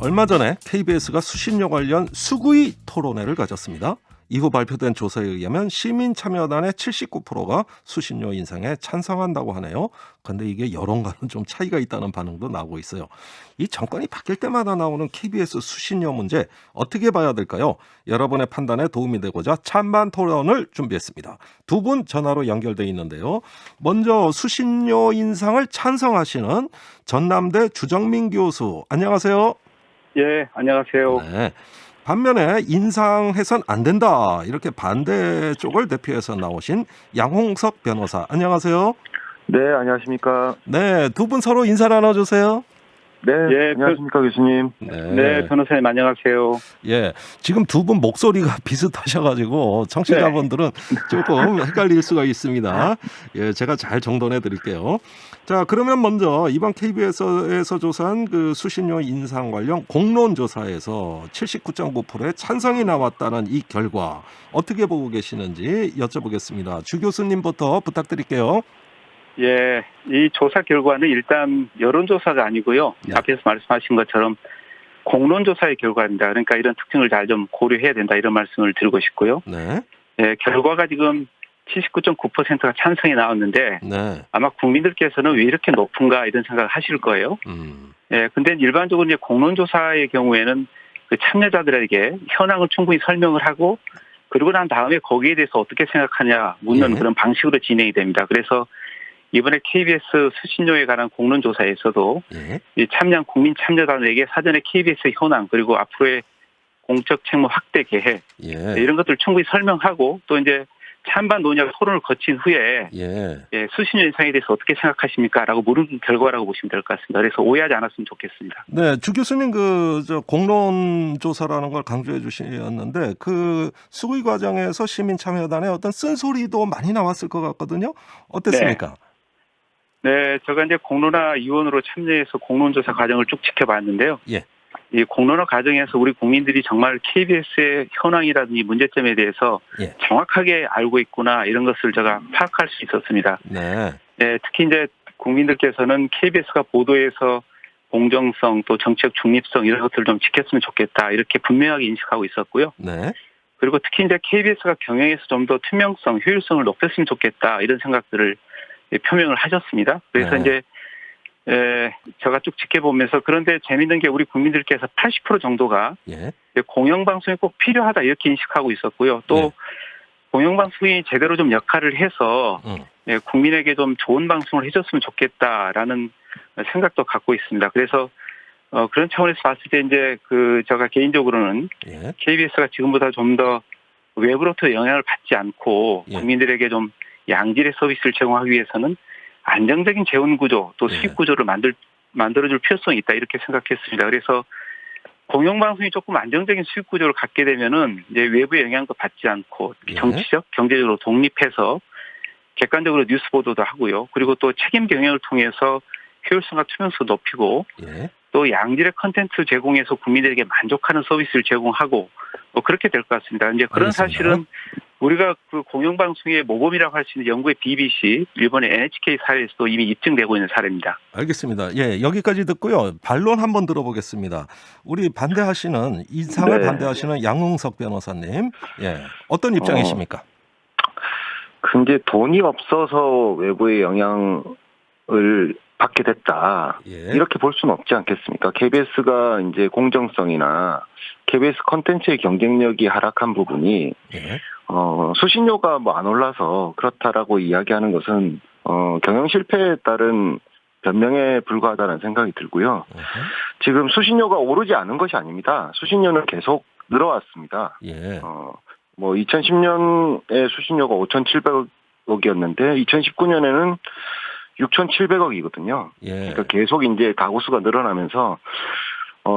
얼마 전에 KBS가 수신료 관련 수구의 토론회를 가졌습니다. 이후 발표된 조사에 의하면 시민참여단의 79%가 수신료 인상에 찬성한다고 하네요. 그런데 이게 여론과는 좀 차이가 있다는 반응도 나오고 있어요. 이 정권이 바뀔 때마다 나오는 KBS 수신료 문제 어떻게 봐야 될까요? 여러분의 판단에 도움이 되고자 찬반 토론을 준비했습니다. 두 분 전화로 연결돼 있는데요. 먼저 수신료 인상을 찬성하시는 전남대 주정민 교수, 안녕하세요. 예, 안녕하세요. 네. 반면에 인상해선 안 된다 이렇게 반대 쪽을 대표해서 나오신 양홍석 변호사, 안녕하세요. 네, 안녕하십니까. 네, 두 분 서로 인사 나눠주세요. 네, 예, 안녕하십니까, 교수님. 네, 변호사님 안녕하세요. 예, 지금 두 분 목소리가 비슷하셔가지고 청취자분들은 조금 헷갈릴 수가 있습니다. 예, 제가 잘 정돈해 드릴게요. 자, 그러면 먼저 이번 KBS에서 조사한 그 수신료 인상 관련 공론조사에서 79.9%의 찬성이 나왔다는 이 결과 어떻게 보고 계시는지 여쭤보겠습니다. 주 교수님부터 부탁드릴게요. 예, 이 조사 결과는 일단 여론조사가 아니고요. 네. 앞에서 말씀하신 것처럼 공론조사의 결과입니다. 그러니까 이런 특징을 잘 좀 고려해야 된다 이런 말씀을 드리고 싶고요. 네, 예, 결과가 지금 79.9%가 찬성이 나왔는데 네, 아마 국민들께서는 왜 이렇게 높은가 이런 생각을 하실 거예요. 예, 근데 일반적으로 이제 공론조사의 경우에는 그 참여자들에게 현황을 충분히 설명을 하고 그러고 난 다음에 거기에 대해서 어떻게 생각하냐 묻는 예. 그런 방식으로 진행이 됩니다. 그래서 이번에 KBS 수신료에 관한 공론조사에서도 예, 이 참여한 국민 참여단에게 사전에 KBS의 현황 그리고 앞으로의 공적 책무 확대 계획 예, 이런 것들을 충분히 설명하고 또 이제 찬반 논의와 토론을 거친 후에 예. 예, 수신료 인상에 대해서 어떻게 생각하십니까?라고 물은 결과라고 보시면 될 것 같습니다. 그래서 오해하지 않았으면 좋겠습니다. 네, 주 교수님 저 공론 조사라는 걸 강조해 주셨는데 그 수의 과정에서 시민참여단의 어떤 쓴소리도 많이 나왔을 것 같거든요. 어땠습니까? 네, 제가 이제 공론화 위원으로 참여해서 공론조사 과정을 쭉 지켜봤는데요. 예. 이 공론화 과정에서 우리 국민들이 정말 KBS의 현황이라든지 문제점에 대해서 예. 정확하게 알고 있구나 이런 것을 제가 파악할 수 있었습니다. 네. 네, 특히 이제 국민들께서는 KBS가 보도에서 공정성 또 정책 중립성 이런 것들을 좀 지켰으면 좋겠다 이렇게 분명하게 인식하고 있었고요. 네. 그리고 특히 이제 KBS가 경영에서 좀 더 투명성, 효율성을 높였으면 좋겠다 이런 생각들을 표명을 하셨습니다. 그래서 네. 이제 제가 쭉 지켜보면서 그런데 재미있는 게 우리 국민들께서 80% 정도가 예. 공영방송이 꼭 필요하다 이렇게 인식하고 있었고요. 또 네. 공영방송이 제대로 좀 역할을 해서 국민에게 좀 좋은 방송을 해줬으면 좋겠다라는 생각도 갖고 있습니다. 그래서 그런 차원에서 봤을 때 이제 제가 개인적으로는 예. KBS가 지금보다 좀 더 외부로부터 영향을 받지 않고 예. 국민들에게 좀 양질의 서비스를 제공하기 위해서는 안정적인 재원 구조 또 예. 수익 구조를 만들어줄 필요성이 있다 이렇게 생각했습니다. 그래서 공영방송이 조금 안정적인 수익 구조를 갖게 되면은 이제 외부의 영향도 받지 않고 예. 정치적, 경제적으로 독립해서 객관적으로 뉴스 보도도 하고요. 그리고 또 책임 경영을 통해서 효율성과 투명성을 높이고 예. 또 양질의 컨텐츠 제공해서 국민들에게 만족하는 서비스를 제공하고 그렇게 될 것 같습니다. 이제 그런 알겠습니다. 사실은 우리가 그 공영방송의 모범이라고 할 수 있는 영국의 BBC, 일본의 NHK 사례에서도 이미 입증되고 있는 사례입니다. 알겠습니다. 예, 여기까지 듣고요. 반론 한번 들어보겠습니다. 우리 반대하시는 인상을 네. 반대하시는 양홍석 변호사님, 예, 어떤 입장이십니까? 근데 돈이 없어서 외부의 영향을 받게 됐다. 예. 이렇게 볼 수는 없지 않겠습니까? KBS가 이제 공정성이나 KBS 컨텐츠의 경쟁력이 하락한 부분이 예. 수신료가 뭐 안 올라서 그렇다라고 이야기하는 것은 경영 실패에 따른 변명에 불과하다는 생각이 들고요. 지금 수신료가 오르지 않은 것이 아닙니다. 수신료는 계속 늘어왔습니다. 예. 뭐 2010년에 수신료가 5,700억이었는데 2019년에는 6,700억이거든요. 예. 그러니까 계속 이제 가구 수가 늘어나면서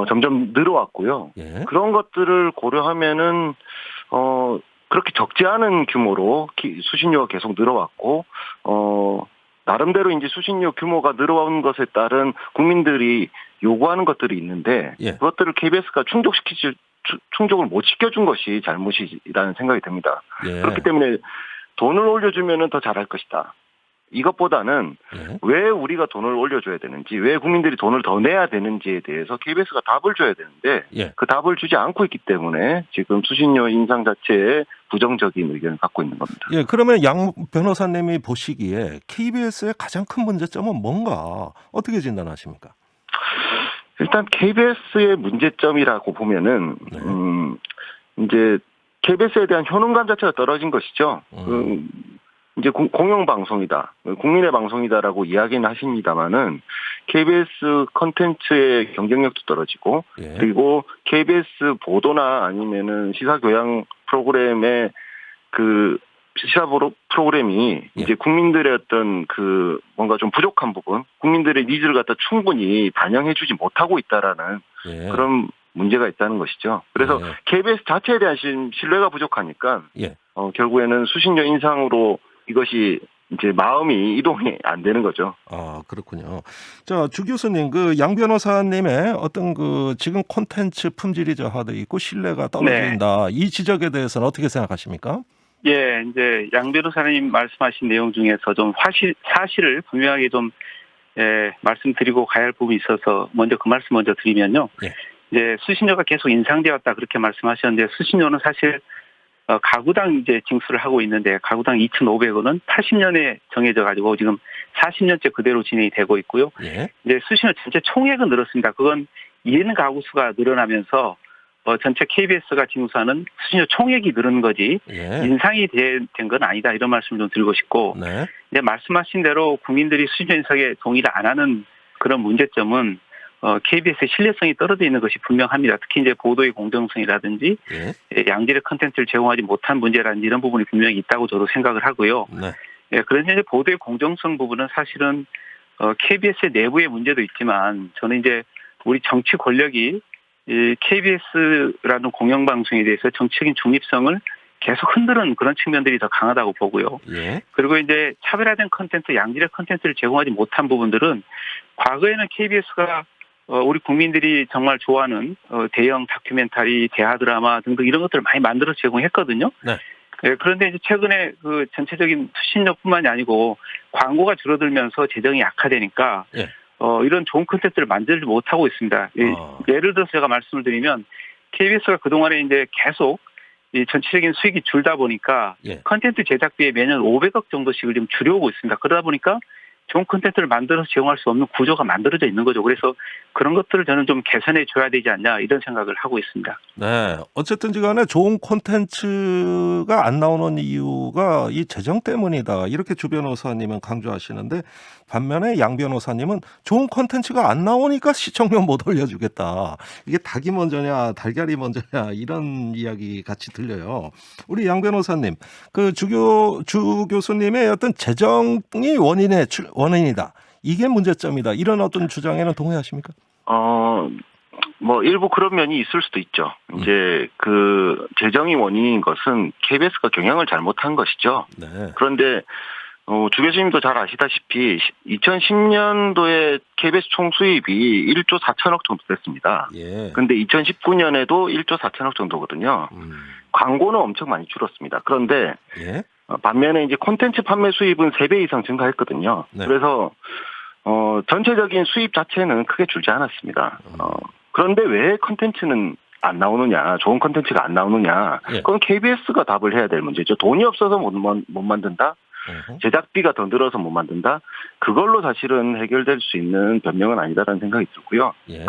점점 늘어왔고요. 예. 그런 것들을 고려하면은 그렇게 적지 않은 규모로 수신료가 계속 늘어왔고 나름대로 이제 수신료 규모가 늘어온 것에 따른 국민들이 요구하는 것들이 있는데 예. 그것들을 KBS가 충족을 못 시켜준 것이 잘못이라는 생각이 듭니다. 예. 그렇기 때문에 돈을 올려주면은 더 잘할 것이다. 이것보다는 예. 왜 우리가 돈을 올려줘야 되는지, 왜 국민들이 돈을 더 내야 되는지에 대해서 KBS가 답을 줘야 되는데 예. 그 답을 주지 않고 있기 때문에 지금 수신료 인상 자체에 부정적인 의견을 갖고 있는 겁니다. 예, 그러면 양 변호사님이 보시기에 KBS의 가장 큰 문제점은 뭔가 어떻게 진단하십니까? 일단 KBS의 문제점이라고 보면은 네. 이제 KBS에 대한 효능감 자체가 떨어진 것이죠. 이제 공영방송이다, 국민의 방송이다라고 이야기는 하십니다만은 KBS 컨텐츠의 경쟁력도 떨어지고 예. 그리고 KBS 보도나 아니면은 시사교양 프로그램의 그 프로그램이 이제 국민들의 어떤 그 뭔가 좀 부족한 부분, 국민들의 니즈를 갖다 충분히 반영해주지 못하고 있다라는 예. 그런 문제가 있다는 것이죠. 그래서 예. KBS 자체에 대한 신뢰가 부족하니까 예. 결국에는 수신료 인상으로 이것이 이제 마음이 이동이 안 되는 거죠. 아, 그렇군요. 자, 주 교수님, 그 양 변호사님의 어떤 그 지금 콘텐츠 품질이 저하돼 있고 신뢰가 떨어진다. 이 지적에 대해서는 어떻게 생각하십니까? 예, 이제 양 변호사님 말씀하신 내용 중에서 좀 사실을 분명하게 좀 말씀드리고 가야 할 부분이 있어서 먼저 그 말씀 먼저 드리면요. 예. 이제 수신료가 계속 인상되었다 그렇게 말씀하셨는데 수신료는 사실 가구당 이제 징수를 하고 있는데 가구당 2,500원은 80년에 정해져 가지고 지금 40년째 그대로 진행이 되고 있고요. 예. 이제 수신료 전체 총액은 늘었습니다. 그건 이해는 가구 수가 늘어나면서 전체 KBS가 징수하는 수신료 총액이 늘은 거지 예. 인상이 된 건 아니다 이런 말씀 좀 드리고 싶고 네. 이제 말씀하신 대로 국민들이 수신료 인상에 동의를 안 하는 그런 문제점은 KBS의 신뢰성이 떨어져 있는 것이 분명합니다. 특히 이제 보도의 공정성이라든지 예. 양질의 컨텐츠를 제공하지 못한 문제라든지 이런 부분이 분명히 있다고 저도 생각을 하고요. 네. 예, 그런데 이제 보도의 공정성 부분은 사실은 KBS의 내부의 문제도 있지만 저는 이제 우리 정치 권력이 이 KBS라는 공영방송에 대해서 정치적인 중립성을 계속 흔드는 그런 측면들이 더 강하다고 보고요. 예. 그리고 이제 차별화된 컨텐츠, 양질의 컨텐츠를 제공하지 못한 부분들은 과거에는 KBS가 우리 국민들이 정말 좋아하는 대형 다큐멘터리, 대하 드라마 등등 이런 것들을 많이 만들어서 제공했거든요. 네. 예, 그런데 이제 최근에 그 전체적인 수신료뿐만이 아니고 광고가 줄어들면서 재정이 약화되니까 예. 이런 좋은 콘텐츠를 만들지 못하고 있습니다. 예를 들어서 제가 말씀을 드리면 KBS가 그동안에 이제 계속 이 전체적인 수익이 줄다 보니까 예. 콘텐츠 제작비에 매년 500억 정도씩을 지금 줄여오고 있습니다. 그러다 보니까 좋은 콘텐츠를 만들어서 제공할 수 없는 구조가 만들어져 있는 거죠. 그래서 그런 것들을 저는 좀 개선해 줘야 되지 않냐 이런 생각을 하고 있습니다. 네. 어쨌든지 간에 좋은 콘텐츠가 안 나오는 이유가 이 재정 때문이다. 이렇게 주 변호사님은 강조하시는데 반면에 양 변호사님은 좋은 콘텐츠가 안 나오니까 시청료 못 올려주겠다. 이게 닭이 먼저냐 달걀이 먼저냐 이런 이야기 같이 들려요. 우리 양 변호사님, 그 주 교수님의 어떤 재정이 원인이다. 이게 문제점이다. 이런 어떤 주장에는 동의하십니까? 뭐 일부 그런 면이 있을 수도 있죠. 이제 그 재정이 원인인 것은 KBS가 경영을 잘못한 것이죠. 네. 그런데 주 교수님도 잘 아시다시피 2010년도에 KBS 총 수입이 1조 4천억 정도 됐습니다. 예. 그런데 2019년에도 1조 4천억 정도거든요. 광고는 엄청 많이 줄었습니다. 그런데 예. 반면에 이제 콘텐츠 판매 수입은 3배 이상 증가했거든요. 네. 그래서 전체적인 수입 자체는 크게 줄지 않았습니다. 그런데 왜 콘텐츠는 안 나오느냐, 좋은 콘텐츠가 안 나오느냐, 예. 그건 KBS가 답을 해야 될 문제죠. 돈이 없어서 못 만든다? 제작비가 더 늘어서 못 만든다? 그걸로 사실은 해결될 수 있는 변명은 아니다라는 생각이 들고요. 예.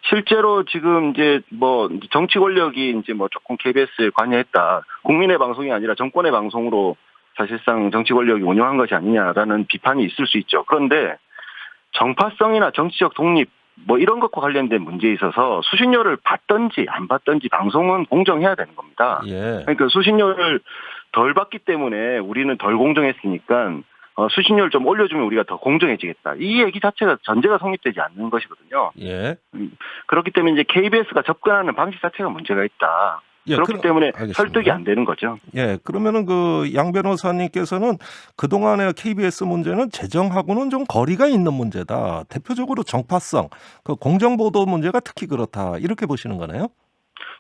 실제로 지금 이제 뭐 정치 권력이 이제 뭐 조금 KBS에 관여했다. 국민의 방송이 아니라 정권의 방송으로 사실상 정치 권력이 운영한 것이 아니냐라는 비판이 있을 수 있죠. 그런데 정파성이나 정치적 독립 뭐 이런 것과 관련된 문제에 있어서 수신료를 받든지 안 받든지 방송은 공정해야 되는 겁니다. 예. 그러니까 수신료를 덜 받기 때문에 우리는 덜 공정했으니까 수신료를 좀 올려주면 우리가 더 공정해지겠다. 이 얘기 자체가 전제가 성립되지 않는 것이거든요. 예. 그렇기 때문에 이제 KBS가 접근하는 방식 자체가 문제가 있다. 예, 그렇기 때문에 알겠습니다. 설득이 안 되는 거죠. 예, 그러면은 그 양 변호사님께서는 그동안의 KBS 문제는 재정하고는 좀 거리가 있는 문제다. 대표적으로 정파성, 그 공정보도 문제가 특히 그렇다. 이렇게 보시는 거네요?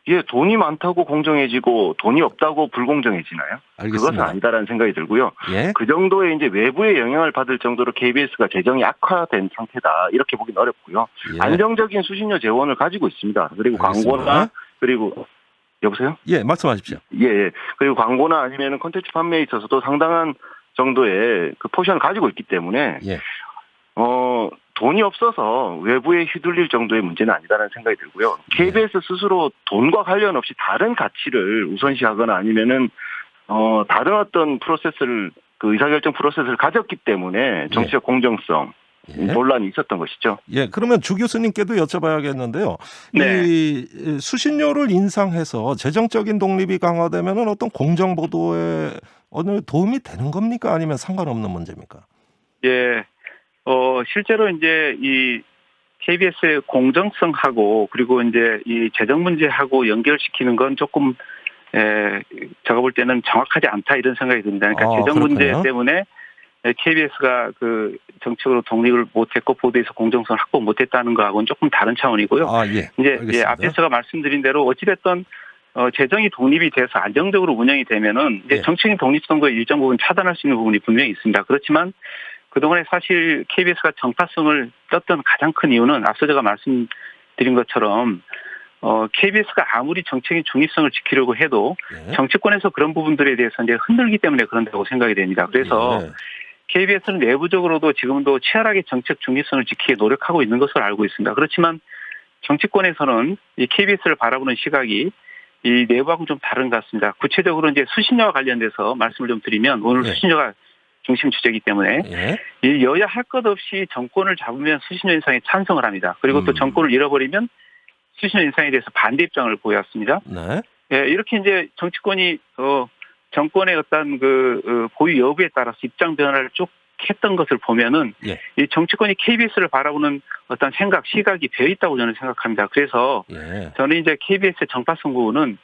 예, 돈이 많다고 공정해지고 돈이 없다고 불공정해지나요? 알겠습니다. 그것은 아니다라는 생각이 들고요. 예. 그 정도의 이제 외부의 영향을 받을 정도로 KBS가 재정이 악화된 상태다. 이렇게 보기는 어렵고요. 예. 안정적인 수신료 재원을 가지고 있습니다. 그리고 알겠습니다. 광고나 그리고 여보세요? 예, 말씀하십시오. 예, 예. 그리고 광고나 아니면 콘텐츠 판매에 있어서도 상당한 정도의 그 포션을 가지고 있기 때문에 예. 돈이 없어서 외부에 휘둘릴 정도의 문제는 아니다라는 생각이 들고요. KBS 스스로 돈과 관련 없이 다른 가치를 우선시하거나 아니면은 다른 어떤 프로세스를 그 의사결정 프로세스를 가졌기 때문에 정치적 공정성 예. 논란이 있었던 것이죠. 예, 그러면 주 교수님께도 여쭤봐야겠는데요. 네. 이 수신료를 인상해서 재정적인 독립이 강화되면 어떤 공정 보도에 어느 도움이 되는 겁니까? 아니면 상관없는 문제입니까? 예. 실제로 이제 이 KBS의 공정성하고 그리고 이제 이 재정 문제하고 연결시키는 건 조금 제가 볼 때는 정확하지 않다 이런 생각이 듭니다. 그러니까 재정 그렇군요. 문제 때문에 KBS가 그 정책으로 독립을 못했고 보도에서 공정성을 확보 못했다는 거하고는 조금 다른 차원이고요. 예. 이제 알겠습니다. 앞에서 말씀드린 대로 어찌됐든 재정이 독립이 돼서 안정적으로 운영이 되면은 이제 예. 정책의 독립성도 일정 부분 차단할 수 있는 부분이 분명히 있습니다. 그렇지만 그동안에 사실 KBS가 정파성을 떴던 가장 큰 이유는 앞서 제가 말씀드린 것처럼 KBS가 아무리 정책의 중립성을 지키려고 해도 예. 정치권에서 그런 부분들에 대해서 이제 흔들기 때문에 그런다고 생각이 됩니다. 그래서 예. KBS는 내부적으로도 지금도 치열하게 정책 중립성을 지키기 노력하고 있는 것으로 알고 있습니다. 그렇지만 정치권에서는 이 KBS를 바라보는 시각이 이 내부하고는 좀 다른 것 같습니다. 구체적으로 이제 수신료와 관련돼서 말씀을 좀 드리면 오늘 예. 수신료가 중심 주제이기 때문에 예. 이 여야 할 것 없이 정권을 잡으면 수신료 인상에 찬성을 합니다. 그리고 또 정권을 잃어버리면 수신료 인상에 대해서 반대 입장을 보였습니다. 네. 예, 이렇게 이제 정치권이 정권의 어떤 그 보유 여부에 따라서 입장 변화를 쭉 했던 것을 보면은 예. 이 정치권이 KBS를 바라보는 어떤 생각, 시각이 배어 있다고 저는 생각합니다. 그래서 예. 저는 이제 KBS의 정파성 부분은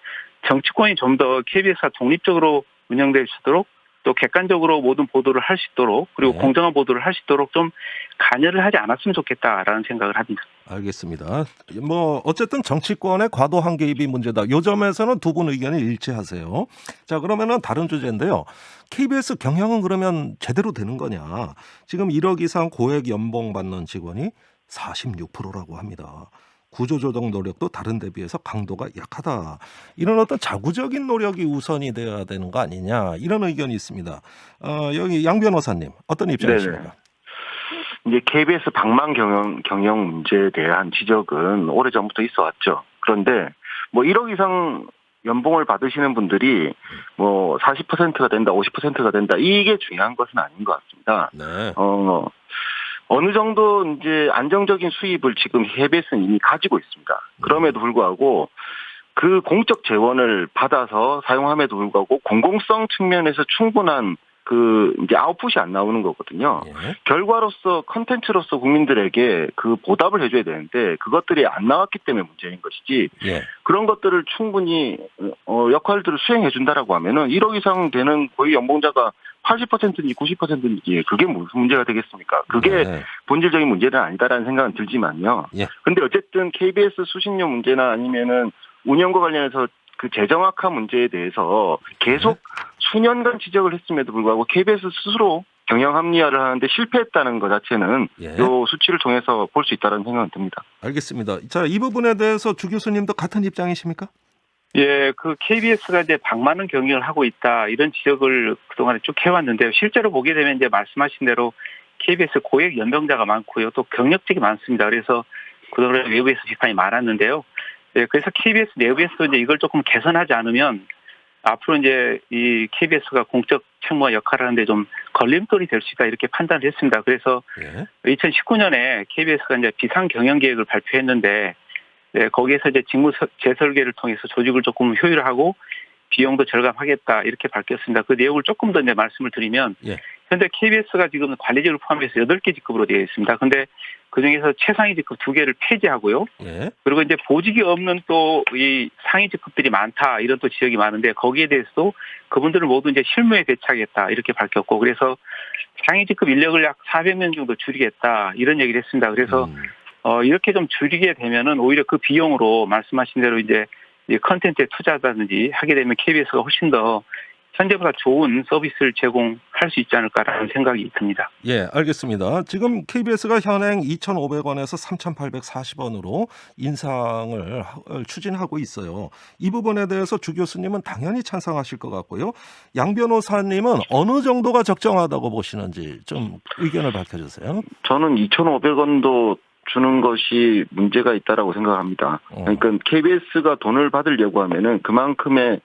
정치권이 좀 더 KBS가 독립적으로 운영될 수 있도록 또 객관적으로 모든 보도를 할 수 있도록 그리고 네. 공정한 보도를 할 수 있도록 좀 관여를 하지 않았으면 좋겠다라는 생각을 합니다. 알겠습니다. 뭐 어쨌든 정치권의 과도한 개입이 문제다. 이 점에서는 두 분 의견이 일치하세요. 자, 그러면은 다른 주제인데요. KBS 경영은 그러면 제대로 되는 거냐? 지금 1억 이상 고액 연봉 받는 직원이 46%라고 합니다. 구조조정 노력도 다른 데 비해서 강도가 약하다. 이런 어떤 자구적인 노력이 우선이 돼야 되는 거 아니냐. 이런 의견이 있습니다. 여기 양 변호사님 어떤 입장이십니까? 이제 KBS 방망 경영 문제에 대한 지적은 오래전부터 있어 왔죠. 그런데 뭐 1억 이상 연봉을 받으시는 분들이 뭐 40%가 된다, 50%가 된다. 이게 중요한 것은 아닌 것 같습니다. 네. 어느 정도 이제 안정적인 수입을 지금 KBS는 이미 가지고 있습니다. 그럼에도 불구하고 그 공적 재원을 받아서 사용함에도 불구하고 공공성 측면에서 충분한 그 이제 아웃풋이 안 나오는 거거든요. 예. 결과로서 컨텐츠로서 국민들에게 그 보답을 해줘야 되는데 그것들이 안 나왔기 때문에 문제인 것이지. 예. 그런 것들을 충분히 역할들을 수행해 준다라고 하면은 1억 이상 되는 고위 연봉자가 80%인지 90%인지 그게 무슨 문제가 되겠습니까? 그게 네. 본질적인 문제는 아니다라는 생각은 들지만요. 예. 근데 어쨌든 KBS 수신료 문제나 아니면은 운영과 관련해서 그 재정 악화 문제에 대해서 계속 수년간 지적을 했음에도 불구하고 KBS 스스로 경영 합리화를 하는데 실패했다는 것 자체는 예. 이 수치를 통해서 볼 수 있다는 생각은 듭니다. 알겠습니다. 자, 이 부분에 대해서 주 교수님도 같은 입장이십니까? 예, 그 KBS가 이제 방만한 경영을 하고 있다 이런 지적을 그동안에 쭉 해왔는데요. 실제로 보게 되면 이제 말씀하신 대로 KBS 고액 연봉자가 많고요, 또 경력직이 많습니다. 그래서 그동안에 외부에서 비판이 많았는데요. 예, 그래서 KBS 내부에서 이제 이걸 조금 개선하지 않으면 앞으로 이제 이 KBS가 공적 책무와 역할을 하는데 좀 걸림돌이 될 수 있다 이렇게 판단을 했습니다. 그래서 예. 2019년에 KBS가 이제 비상 경영 계획을 발표했는데 네, 거기에서 이제 직무 재설계를 통해서 조직을 조금 효율화하고 비용도 절감하겠다 이렇게 밝혔습니다. 그 내용을 조금 더 이제 말씀을 드리면 예. 현재 KBS가 지금 관리직을 포함해서 8개 직급으로 되어 있습니다. 그런데 그중에서 최상위 직급 2개를 폐지하고요. 예. 그리고 이제 보직이 없는 또 이 상위 직급들이 많다 이런 또 지적이 많은데 거기에 대해서도 그분들을 모두 이제 실무에 배치하겠다 이렇게 밝혔고 그래서 상위 직급 인력을 약 400명 정도 줄이겠다 이런 얘기를 했습니다. 그래서 이렇게 좀 줄이게 되면은 오히려 그 비용으로 말씀하신 대로 이제 이 컨텐츠에 투자하든지 하게 되면 KBS가 훨씬 더 현재보다 좋은 서비스를 제공할 수 있지 않을까라는 생각이 듭니다. 예, 알겠습니다. 지금 KBS가 현행 2,500원에서 3,840원으로 인상을 추진하고 있어요. 이 부분에 대해서 주 교수님은 당연히 찬성하실 것 같고요. 양 변호사님은 어느 정도가 적정하다고 보시는지 좀 의견을 밝혀주세요. 저는 2,500원도 주는 것이 문제가 있다라고 생각합니다. 그러니까 KBS가 돈을 받으려고 하면은 그만큼의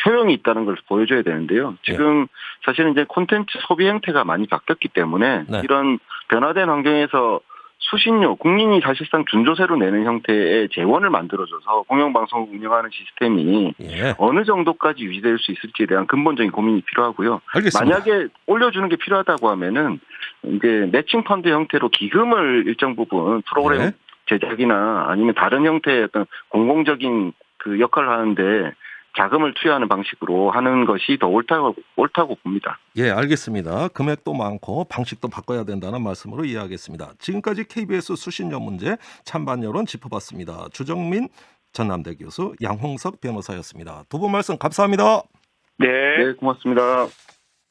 효용이 있다는 걸 보여줘야 되는데요. 지금 사실은 이제 콘텐츠 소비 형태가 많이 바뀌었기 때문에 네. 이런 변화된 환경에서 수신료, 국민이 사실상 준조세로 내는 형태의 재원을 만들어줘서 공영방송을 운영하는 시스템이 어느 정도까지 유지될 수 있을지에 대한 근본적인 고민이 필요하고요. 알겠습니다. 만약에 올려주는 게 필요하다고 하면은 이제 매칭 펀드 형태로 기금을 일정 부분 프로그램 제작이나 아니면 다른 형태의 어떤 공공적인 그 역할을 하는데 자금을 투여하는 방식으로 하는 것이 더 옳다고 봅니다. 예, 알겠습니다. 금액도 많고 방식도 바꿔야 된다는 말씀으로 이해하겠습니다. 지금까지 KBS 수신료 문제 찬반 여론 짚어봤습니다. 주정민 전남대 교수, 양홍석 변호사였습니다. 두 분 말씀 감사합니다. 네. 네, 고맙습니다.